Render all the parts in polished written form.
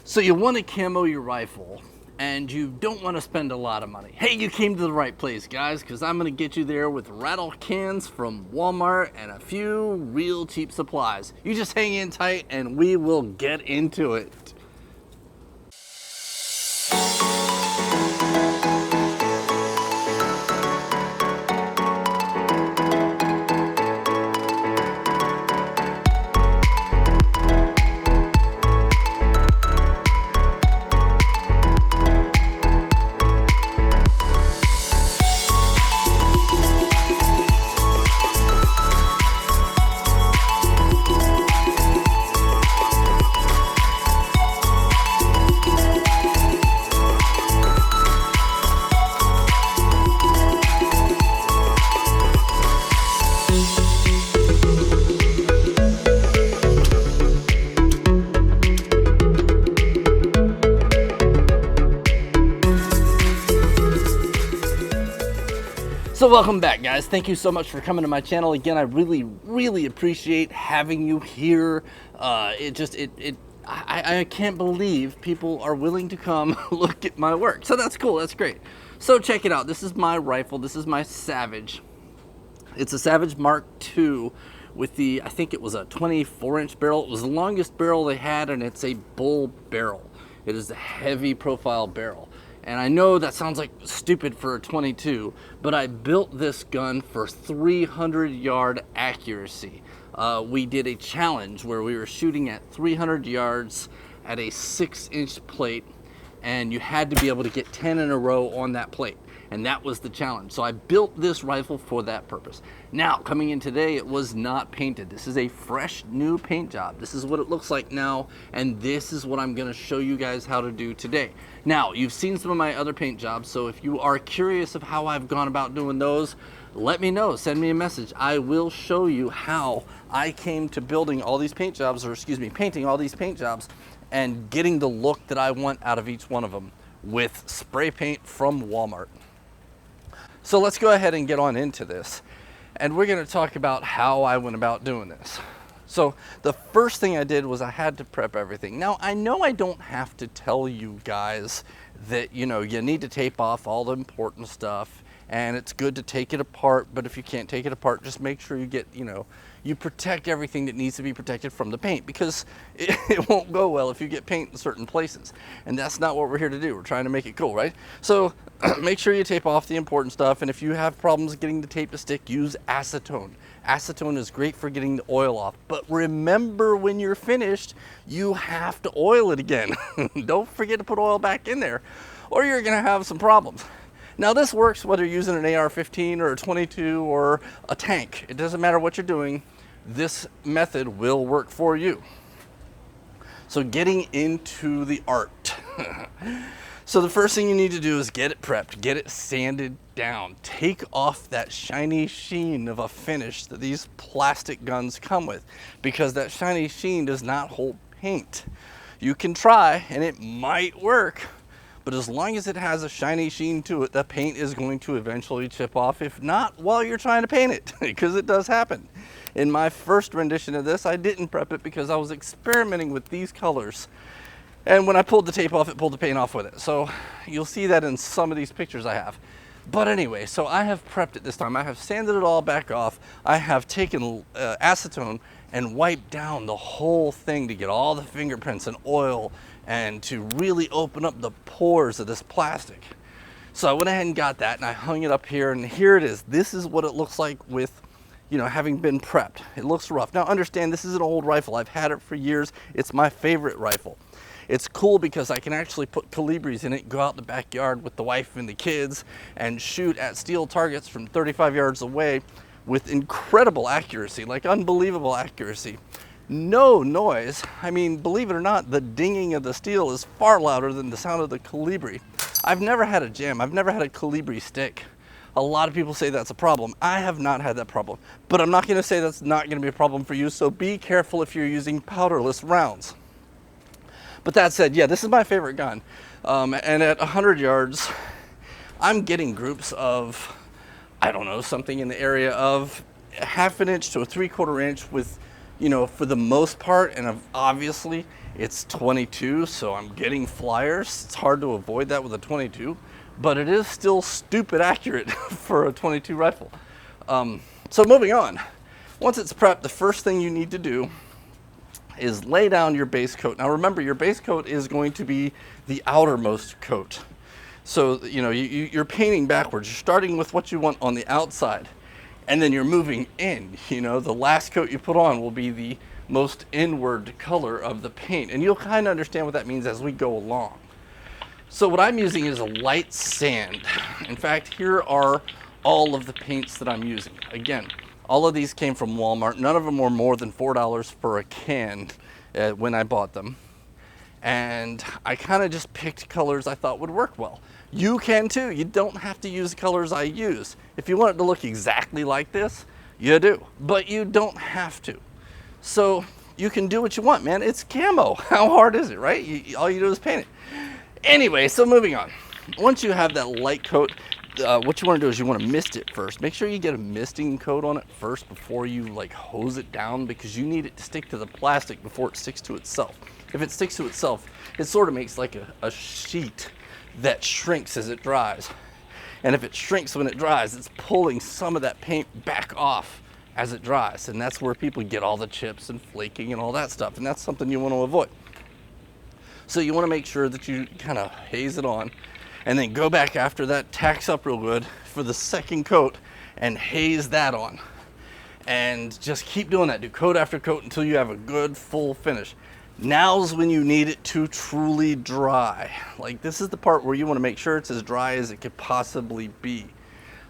So you want to camo your rifle and you don't want to spend a lot of money. Hey, you came to the right place, guys, because I'm going to get you there with rattle cans from Walmart and a few real cheap supplies. You just hang in tight and we will get into it. So welcome back, guys. Thank you so much for coming to my channel again. I really appreciate having you here. I can't believe people are willing to come look at my work. So that's cool, that's great. So check it out. This is my rifle. This is my Savage. It's a Savage Mark II with the, I think it was a 24-inch barrel. It was the longest barrel they had, and it's a bull barrel. It is a heavy profile barrel. And I know that sounds like stupid for a 22, but I built this gun for 300-yard accuracy. We did a challenge where we were shooting at 300 yards at a 6-inch plate, and you had to be able to get 10 in a row on that plate. And that was the challenge. So I built this rifle for that purpose. Now, coming in today, it was not painted. This is a fresh new paint job. This is what it looks like now, and this is what I'm gonna show you guys how to do today. Now, you've seen some of my other paint jobs, so if you are curious of how I've gone about doing those, let me know, send me a message. I will show you how I came to building all these paint jobs, or excuse me, painting all these paint jobs and getting the look that I want out of each one of them with spray paint from Walmart. So let's go ahead and get on into this. And we're gonna talk about how I went about doing this. So the first thing I did was I had to prep everything. Now, I know I don't have to tell you guys that, you know, you need to tape off all the important stuff and it's good to take it apart, but if you can't take it apart, just make sure you get, you know, you protect everything that needs to be protected from the paint, because it won't go well if you get paint in certain places. And that's not what we're here to do. We're trying to make it cool, right? So make sure you tape off the important stuff. And if you have problems getting the tape to stick, use acetone. Acetone is great for getting the oil off. But remember, when you're finished, you have to oil it again. Don't forget to put oil back in there, or you're gonna have some problems. Now, this works whether you're using an AR-15 or a 22 or a tank. It doesn't matter what you're doing. This method will work for you. So getting into the art. So the first thing you need to do is get it prepped, get it sanded down. Take off that shiny sheen of a finish that these plastic guns come with, because that shiny sheen does not hold paint. You can try and it might work, but as long as it has a shiny sheen to it, the paint is going to eventually chip off, if not while you're trying to paint it, because it does happen. In my first rendition of this, I didn't prep it because I was experimenting with these colors. And when I pulled the tape off, it pulled the paint off with it. So you'll see that in some of these pictures I have. But anyway, so I have prepped it this time. I have sanded it all back off. I have taken acetone and wiped down the whole thing to get all the fingerprints and oil and to really open up the pores of this plastic. So I went ahead and got that and I hung it up here, and here it is. This is what it looks like with, you know, having been prepped. It looks rough. Now understand, this is an old rifle. I've had it for years. It's my favorite rifle. It's cool because I can actually put calibres in it, go out in the backyard with the wife and the kids and shoot at steel targets from 35 yards away with incredible accuracy, like unbelievable accuracy. No noise. I mean, believe it or not, the dinging of the steel is far louder than the sound of the calibre. I've never had a jam. I've never had a calibre stick. A lot of people say that's a problem. I have not had that problem, but I'm not gonna say that's not gonna be a problem for you, so be careful if you're using powderless rounds. But that said, yeah, this is my favorite gun. And at 100 yards, I'm getting groups of, I don't know, something in the area of 1/2 inch to a 3/4 inch with, you know, for the most part, and obviously it's 22, so I'm getting flyers. It's hard to avoid that with a 22, but it is still stupid accurate for a 22 rifle. So moving on, once it's prepped, the first thing you need to do is lay down your base coat. Now remember, your base coat is going to be the outermost coat. So, you know, you're painting backwards. You're starting with what you want on the outside, and then you're moving in. You know, the last coat you put on will be the most inward color of the paint, and you'll kind of understand what that means as we go along. So what I'm using is a light sand. In fact, here are all of the paints that I'm using. Again, all of these came from Walmart. None of them were more than $4 for a can when I bought them. And I kind of just picked colors I thought would work well. You can too. You don't have to use the colors I use. If you want it to look exactly like this, you do. But you don't have to. So you can do what you want, man. It's camo. How hard is it, right? All you do is paint it. Anyway, so moving on. Once you have that light coat, what you want to do is you want to mist it first. Make sure you get a misting coat on it first before you like hose it down, because you need it to stick to the plastic before it sticks to itself. If it sticks to itself, it sort of makes like a sheet that shrinks as it dries. And if it shrinks when it dries, it's pulling some of that paint back off as it dries. And that's where people get all the chips and flaking and all that stuff. And that's something you want to avoid. So you want to make sure that you kind of haze it on, and then go back after that, tax up real good for the second coat and haze that on. And just keep doing that. Do coat after coat until you have a good full finish. Now's when you need it to truly dry. Like, this is the part where you want to make sure it's as dry as it could possibly be.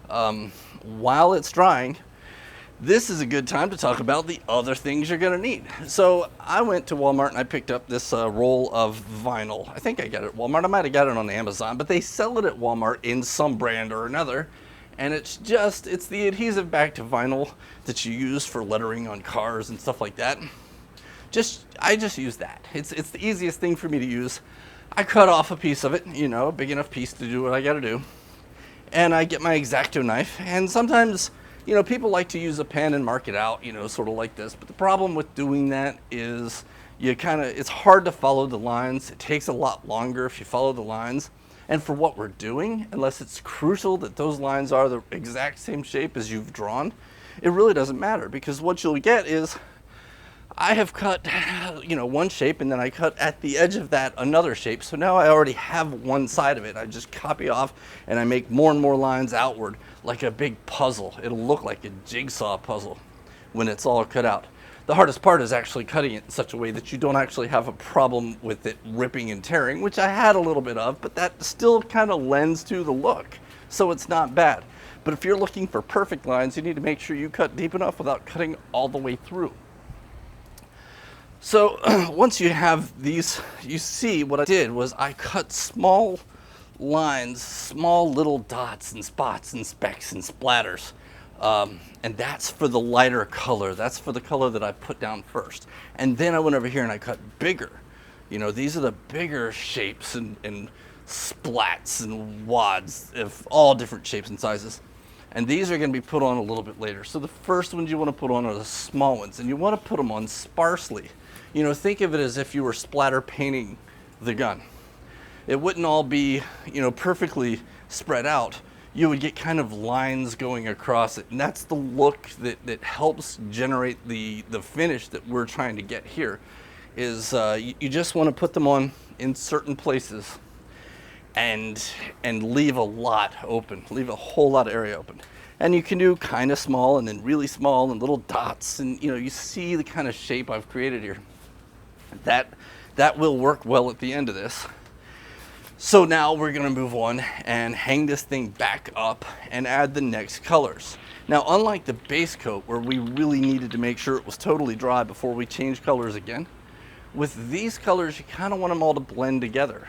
While it's drying, this is a good time to talk about the other things you're gonna need. So I went to Walmart and I picked up this roll of vinyl. I think I got it at Walmart. I might have got it on Amazon, but they sell it at Walmart in some brand or another. And it's the adhesive back to vinyl that you use for lettering on cars and stuff like that. I just use that. It's the easiest thing for me to use. I cut off a piece of it, you know, a big enough piece to do what I gotta do. And I get my X-Acto knife, and sometimes, you know, people like to use a pen and mark it out, you know, sort of like this. But the problem with doing that is it's hard to follow the lines. It takes a lot longer if you follow the lines. And for what we're doing, unless it's crucial that those lines are the exact same shape as you've drawn, it really doesn't matter, because what you'll get is, I have cut, you know, one shape, and then I cut at the edge of that another shape. So now I already have one side of it. I just copy off and I make more and more lines outward, like a big puzzle. It'll look like a jigsaw puzzle when it's all cut out. The hardest part is actually cutting it in such a way that you don't actually have a problem with it ripping and tearing, which I had a little bit of, but that still kind of lends to the look. So it's not bad. But if you're looking for perfect lines, you need to make sure you cut deep enough without cutting all the way through. So once you have these, you see what I did was I cut small lines, small little dots and spots and specks and splatters. And that's for the lighter color. That's for the color that I put down first. And then I went over here and I cut bigger. You know, these are the bigger shapes and splats and wads of all different shapes and sizes. And these are going to be put on a little bit later. So the first ones you want to put on are the small ones, and you want to put them on sparsely. You know, think of it as if you were splatter painting the gun. It wouldn't all be, you know, perfectly spread out. You would get kind of lines going across it, and that's the look that helps generate the finish that we're trying to get here. Is you just want to put them on in certain places and leave a lot open, leave a whole lot of area open. And you can do kind of small and then really small and little dots, and you know, you see the kind of shape I've created here. That will work well at the end of this. So now we're gonna move on and hang this thing back up and add the next colors. Now, unlike the base coat where we really needed to make sure it was totally dry before we change colors again, with these colors you kind of want them all to blend together.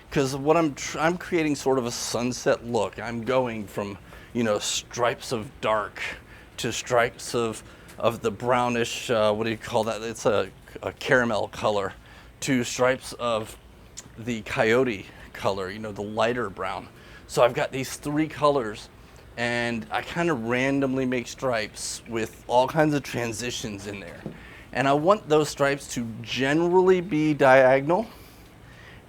Because what I'm creating sort of a sunset look. I'm going from, you know, stripes of dark to stripes of the brownish, what do you call that? It's a caramel color, to stripes of the coyote color, you know, the lighter brown. So I've got these three colors, and I kind of randomly make stripes with all kinds of transitions in there. And I want those stripes to generally be diagonal.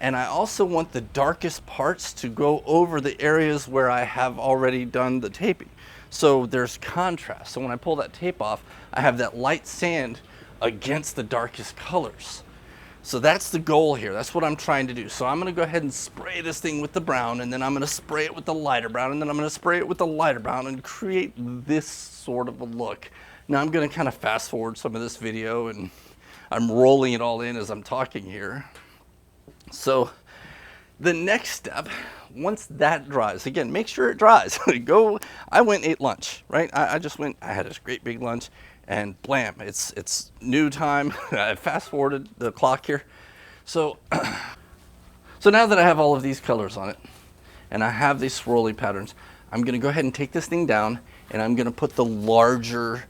And I also want the darkest parts to go over the areas where I have already done the taping. So there's contrast. So when I pull that tape off, I have that light sand against the darkest colors. So that's the goal here. That's what I'm trying to do. So I'm gonna go ahead and spray this thing with the brown, and then I'm gonna spray it with the lighter brown, and then I'm gonna spray it with the lighter brown and create this sort of a look. Now I'm gonna kind of fast forward some of this video, and I'm rolling it all in as I'm talking here. So the next step, once that dries, again, make sure it dries. I went and ate lunch, right? I just went, I had this great big lunch, and blam, it's new time. I fast forwarded the clock here. So, so now that I have all of these colors on it, and I have these swirly patterns, I'm gonna go ahead and take this thing down, and I'm gonna put the larger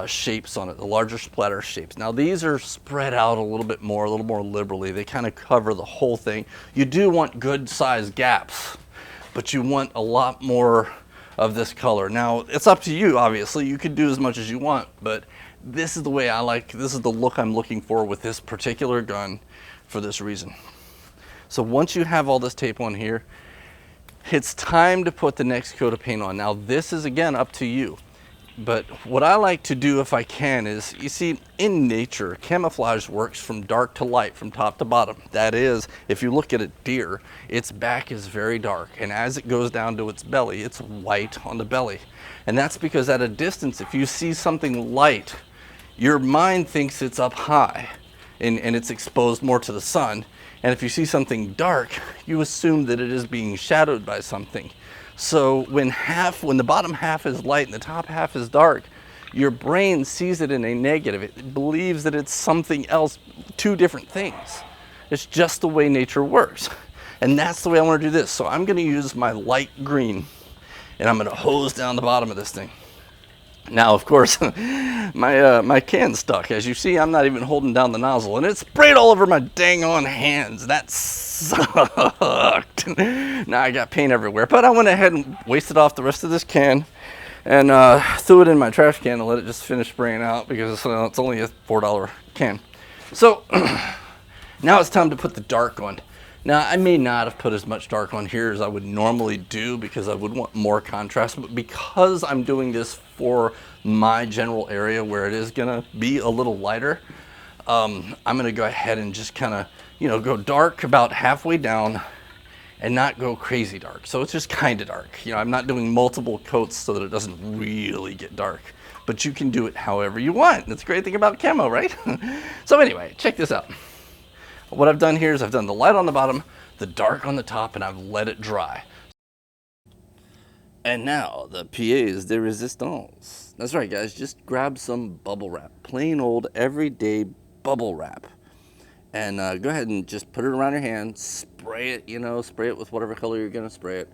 shapes on it, the larger splatter shapes. Now these are spread out a little more liberally. They kind of cover the whole thing. You do want good sized gaps, but you want a lot more of this color. Now it's up to you, obviously. You could do as much as you want, but this is the way I like, this is the look I'm looking for with this particular gun for this reason. So once you have all this tape on here, it's time to put the next coat of paint on. Now this is again up to you. But what I like to do if I can is, you see, in nature, camouflage works from dark to light, from top to bottom. That is, if you look at a deer, its back is very dark, and as it goes down to its belly, it's white on the belly. And that's because at a distance, if you see something light, your mind thinks it's up high, and it's exposed more to the sun. And if you see something dark, you assume that it is being shadowed by something. So when the bottom half is light and the top half is dark, your brain sees it in a negative. It believes that it's something else, two different things. It's just the way nature works. And that's the way I want to do this. So I'm going to use my light green, and I'm going to hose down the bottom of this thing. Now, of course, my can's stuck. As you see, I'm not even holding down the nozzle, and it sprayed all over my dang on hands. That sucked. Now I got paint everywhere, but I went ahead and wasted off the rest of this can and threw it in my trash can and let it just finish spraying out because it's only a $4 can. So now it's time to put the dark on. Now, I may not have put as much dark on here as I would normally do because I would want more contrast, but because I'm doing this for my general area where it is gonna be a little lighter, I'm gonna go ahead and just kind of, go dark about halfway down and not go crazy dark. So it's just kind of dark. I'm not doing multiple coats so that it doesn't really get dark, but you can do it however you want. That's the great thing about camo, right? So anyway, check this out. What I've done here is I've done the light on the bottom, the dark on the top, and I've let it dry. And now, the pièce de résistance. That's right, guys. Just grab some bubble wrap. Plain old, everyday bubble wrap. And go ahead and just put it around your hand. Spray it, spray it with whatever color you're going to spray it.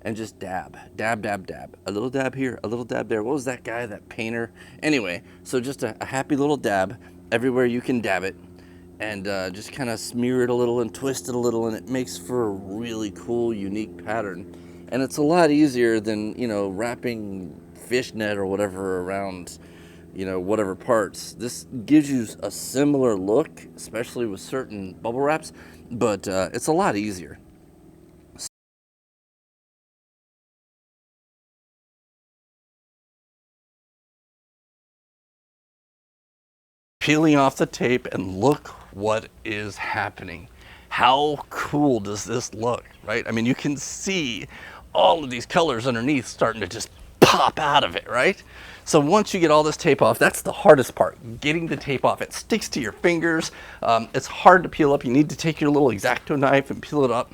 And just dab. Dab, dab, dab. A little dab here, a little dab there. What was that guy, that painter? Anyway, so just a happy little dab everywhere you can dab it. And just kind of smear it a little and twist it a little, and it makes for a really cool, unique pattern. And it's a lot easier than, wrapping fishnet or whatever around, whatever parts. This gives you a similar look, especially with certain bubble wraps, but it's a lot easier. Peeling off the tape, and look what is happening. How cool does this look, right? I mean, you can see all of these colors underneath starting to just pop out of it, right? So once you get all this tape off, that's the hardest part, getting the tape off. It sticks to your fingers. It's hard to peel up. You need to take your little X-Acto knife and peel it up.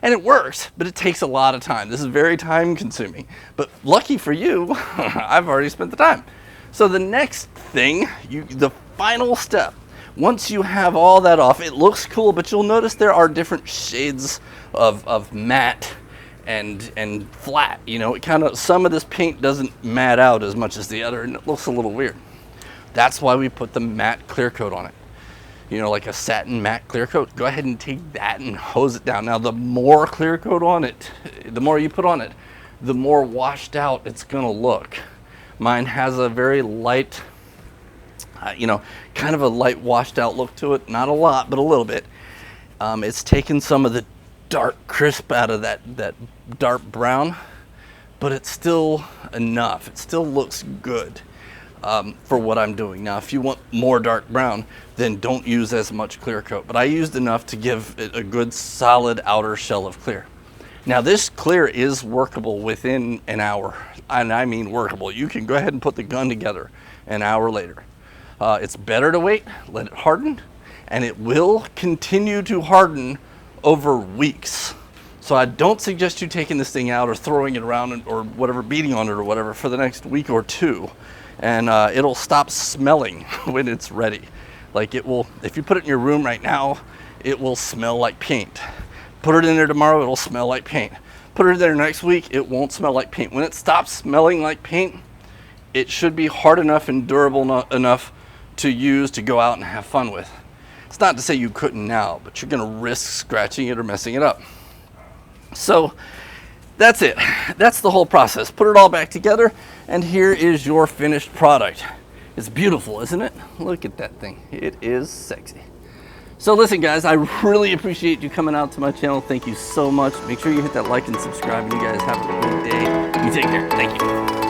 And it works, but it takes a lot of time. This is very time consuming, but lucky for you, I've already spent the time. So the next thing, the final step, once you have all that off, it looks cool, but you'll notice there are different shades of matte and flat. It kind of, some of this paint doesn't matte out as much as the other, and it looks a little weird. That's why we put the matte clear coat on it. Like a satin matte clear coat. Go ahead and take that and hose it down. Now, the more clear coat on it, the more you put on it, the more washed out it's gonna look. Mine has a very light you know, kind of a light washed out look to it. Not a lot, but a little bit. It's taken some of the dark crisp out of that dark brown, but it's still enough. It still looks good for what I'm doing. Now, if you want more dark brown, then don't use as much clear coat. But I used enough to give it a good solid outer shell of clear. Now, this clear is workable within an hour, and I mean workable. You can go ahead and put the gun together an hour later. It's better to wait, let it harden, and it will continue to harden over weeks. So I don't suggest you taking this thing out or throwing it around or whatever, beating on it or whatever for the next week or two, and it'll stop smelling when it's ready. Like it will, if you put it in your room right now, it will smell like paint. Put it in there tomorrow, it'll smell like paint. Put it in there next week, it won't smell like paint. When it stops smelling like paint, it should be hard enough and durable enough to use to go out and have fun with. It's not to say you couldn't now, but you're gonna risk scratching it or messing it up. So that's it. That's the whole process. Put it all back together, and here is your finished product. It's beautiful, isn't it? Look at that thing. It is sexy. So listen, guys, I really appreciate you coming out to my channel. Thank you so much. Make sure you hit that like and subscribe, and you guys have a good day. You take care. Thank you.